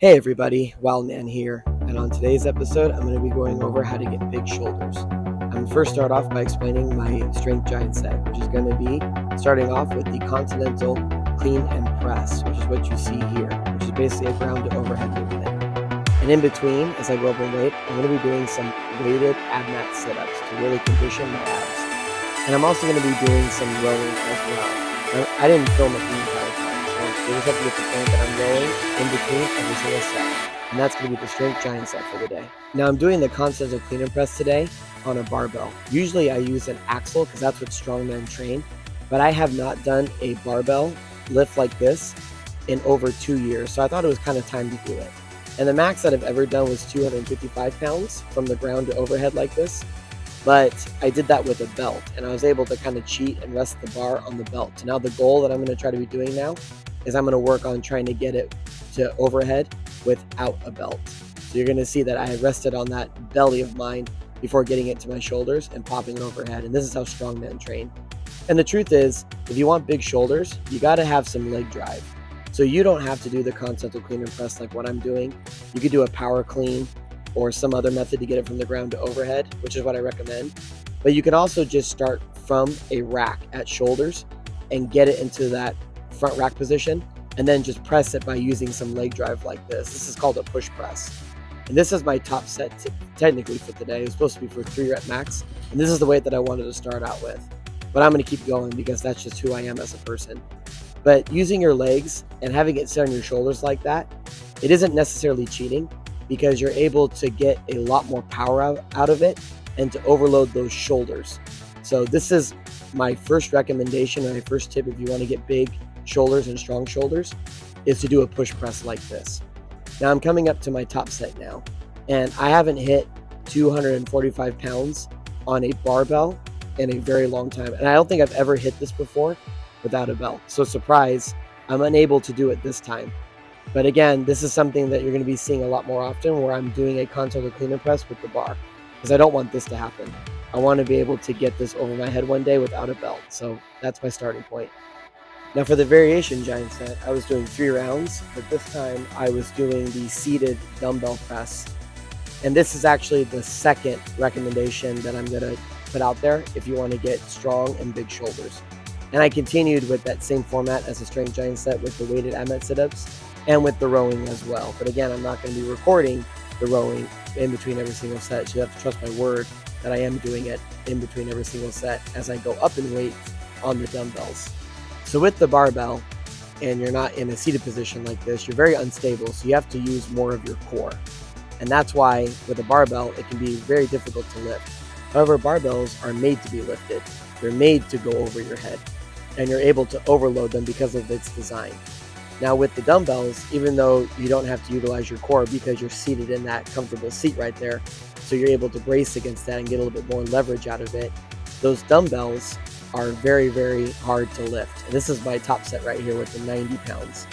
Hey everybody, WILDMAN here, and on today's episode I'm going to be going over how to get big shoulders. I'm going to first start off by explaining my strength giant set, which is going to be starting off with the continental clean and press, which is what you see here, which is basically a ground to overhead movement. And in between, as I go up in weight, I'm going to be doing some weighted ab mat sit-ups to really condition my abs. And I'm also going to be doing some rowing as well. Now, I didn't film it the entire time, so you just have to get the point that I'm rowing in between every single set. And that's going to be the strength giant set for the day. Now I'm doing the continental clean and press today on a barbell. Usually I use an axle because that's what strongmen train, but I have not done a barbell lift like this in over 2 years, so I thought it was kind of time to do it. And the max that I've ever done was 255 pounds from the ground to overhead like this. But I did that with a belt, and I was able to kind of cheat and rest the bar on the belt. So now the goal that I'm going to try to be doing now is I'm going to work on trying to get it to overhead without a belt. So you're going to see that I rested on that belly of mine before getting it to my shoulders and popping it overhead. And this is how strongmen train. And the truth is, if you want big shoulders, you got to have some leg drive. So you don't have to do the continental clean and press like what I'm doing. You could do a power clean or some other method to get it from the ground to overhead, which is what I recommend. But you can also just start from a rack at shoulders and get it into that front rack position and then just press it by using some leg drive like this. This is called a push press. And this is my top set technically for today. It was supposed to be for 3 rep max. And this is the weight that I wanted to start out with. But I'm gonna keep going because that's just who I am as a person. But using your legs and having it sit on your shoulders like that, it isn't necessarily cheating, because you're able to get a lot more power out of it and to overload those shoulders. So this is my first recommendation and my first tip if you want to get big shoulders and strong shoulders, is to do a push press like this. Now I'm coming up to my top set now, and I haven't hit 245 pounds on a barbell in a very long time. And I don't think I've ever hit this before without a belt. So surprise, I'm unable to do it this time. But again, this is something that you're going to be seeing a lot more often, where I'm doing a continental clean and press with the bar, because I don't want this to happen. I want to be able to get this over my head one day without a belt. So that's my starting point. Now for the variation giant set, I was doing 3 rounds, but this time I was doing the seated dumbbell press. And this is actually the second recommendation that I'm going to put out there if you want to get strong and big shoulders. And I continued with that same format as the strength giant set with the weighted ab mat sit-ups and with the rowing as well. But again, I'm not going to be recording the rowing in between every single set. So you have to trust my word that I am doing it in between every single set as I go up in weight on the dumbbells. So with the barbell, and you're not in a seated position like this, you're very unstable. So you have to use more of your core. And that's why with a barbell, it can be very difficult to lift. However, barbells are made to be lifted. They're made to go over your head, and you're able to overload them because of its design. Now with the dumbbells, even though you don't have to utilize your core because you're seated in that comfortable seat right there, so you're able to brace against that and get a little bit more leverage out of it, those dumbbells are very, very hard to lift. And this is my top set right here with the 90 pounds.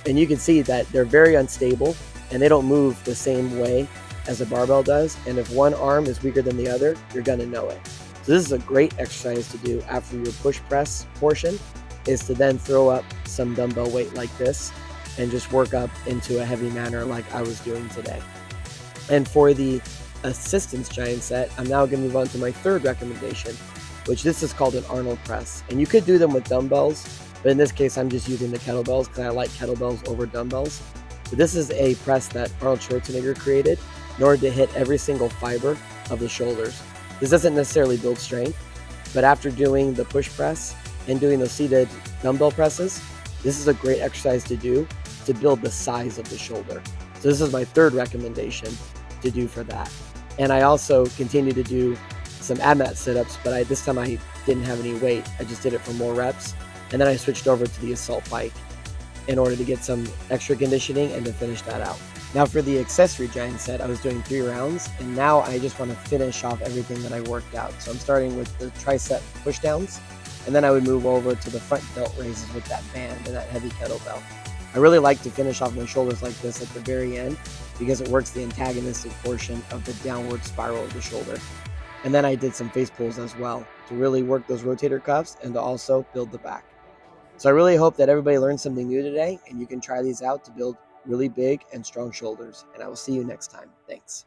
And you can see that they're very unstable and they don't move the same way as a barbell does. And if one arm is weaker than the other, you're gonna know it. So this is a great exercise to do after your push press portion, is to then throw up some dumbbell weight like this and just work up into a heavy manner like I was doing today. And for the assistance giant set, I'm now going to move on to my third recommendation, which this is called an Arnold press. And you could do them with dumbbells, but in this case, I'm just using the kettlebells because I like kettlebells over dumbbells. So this is a press that Arnold Schwarzenegger created in order to hit every single fiber of the shoulders. This doesn't necessarily build strength, but after doing the push press and doing those seated dumbbell presses, this is a great exercise to do to build the size of the shoulder. So this is my third recommendation to do for that. And I also continue to do some ab mat sit-ups, but this time I didn't have any weight. I just did it for more reps. And then I switched over to the assault bike in order to get some extra conditioning and to finish that out. Now for the accessory giant set, I was doing 3 rounds, and now I just want to finish off everything that I worked out. So I'm starting with the tricep pushdowns, and then I would move over to the front delt raises with that band and that heavy kettlebell. I really like to finish off my shoulders like this at the very end because it works the antagonistic portion of the downward spiral of the shoulder. And then I did some face pulls as well to really work those rotator cuffs and to also build the back. So I really hope that everybody learned something new today, and you can try these out to build really big and strong shoulders. And I will see you next time. Thanks.